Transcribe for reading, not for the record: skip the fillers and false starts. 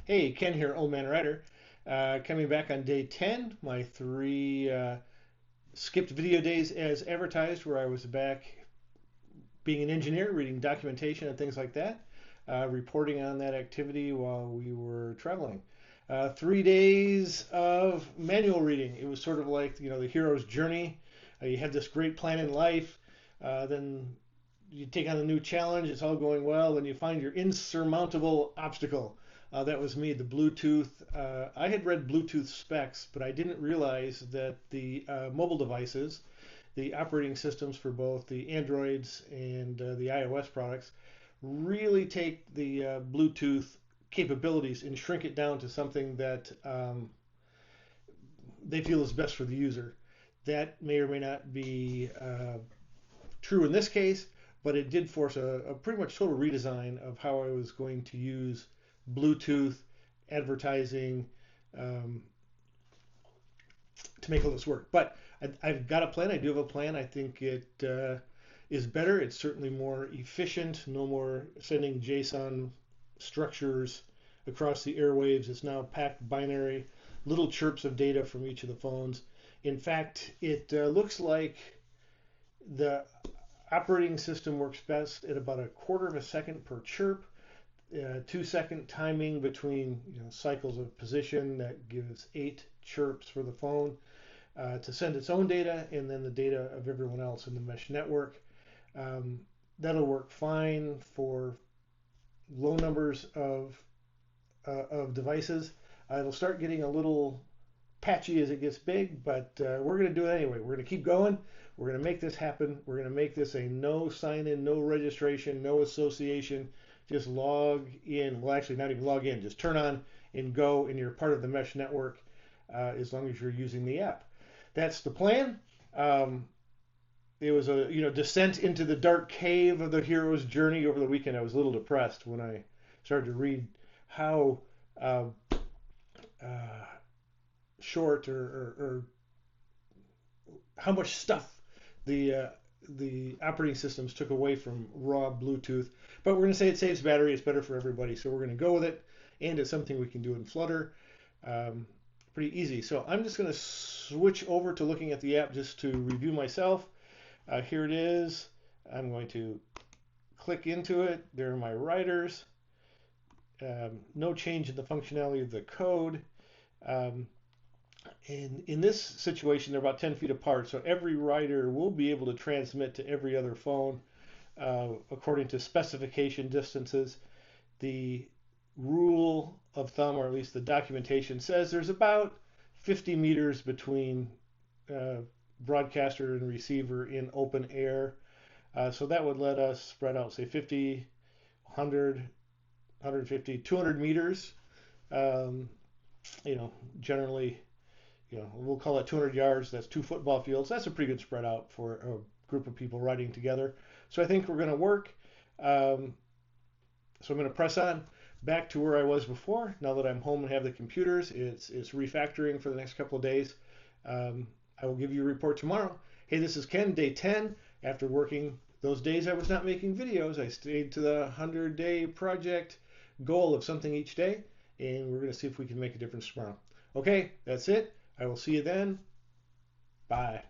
Hey, Ken here, Old Man Rider. Coming back on day 10, my three skipped video days as advertised, where I was back being an engineer, reading documentation and things like that, reporting on that activity while we were traveling. 3 days of manual reading. It was sort of like, the hero's journey. You had this great plan in life, then you take on a new challenge, it's all going well, then you find your insurmountable obstacle. That was me, the Bluetooth. I had read Bluetooth specs, but I didn't realize that the mobile devices, the operating systems for both the Androids and the iOS products, really take the Bluetooth capabilities and shrink it down to something that they feel is best for the user. That may or may not be true in this case, but it did force a pretty much total redesign of how I was going to use Bluetooth advertising um, to make all this work. But I've got a plan. I do have a plan. I think it is better. It's certainly more efficient. No more sending JSON structures across the airwaves. It's now packed binary, little chirps of data from each of the phones. In fact, it looks like the operating system works best at about a quarter of a second per chirp. 2 second timing between cycles of position that gives 8 chirps for the phone to send its own data and then the data of everyone else in the mesh network. That'll work fine for low numbers of devices. It'll start getting a little patchy as it gets big, but we're going to do it anyway. We're going to keep going. We're going to make this happen. We're going to make this a no sign-in, no registration, no association. Just log in. Well, actually, not even log in. Just turn on and go, and you're part of the mesh network as long as you're using the app. That's the plan. It was a descent into the dark cave of the hero's journey over the weekend. I was a little depressed when I started to read how short or how much stuff the operating systems took away from raw Bluetooth. But we're going to say it saves battery. It's better for everybody, so we're going to go with it. And it's something we can do in Flutter. Pretty easy. So I'm just going to switch over to looking at the app just to review myself. Here it is. I'm going to click into it. There are my writers. No change in the functionality of the code. And in this situation, they're about 10 feet apart, so every writer will be able to transmit to every other phone according to specification distances. The rule of thumb, or at least the documentation, says there's about 50 meters between broadcaster and receiver in open air. So that would let us spread out, say 50, 100, 150, 200 meters. Generally, we'll call it 200 yards. That's 2 football fields. That's a pretty good spread out for a group of people riding together. So I think we're going to work. So I'm going to press on back to where I was before. Now that I'm home and have the computers, it's refactoring for the next couple of days. I will give you a report tomorrow. Hey, this is Ken, day 10. After working those days I was not making videos, I stayed to the 100-day project goal of something each day, and we're going to see if we can make a difference tomorrow. Okay, that's it. I will see you then. Bye.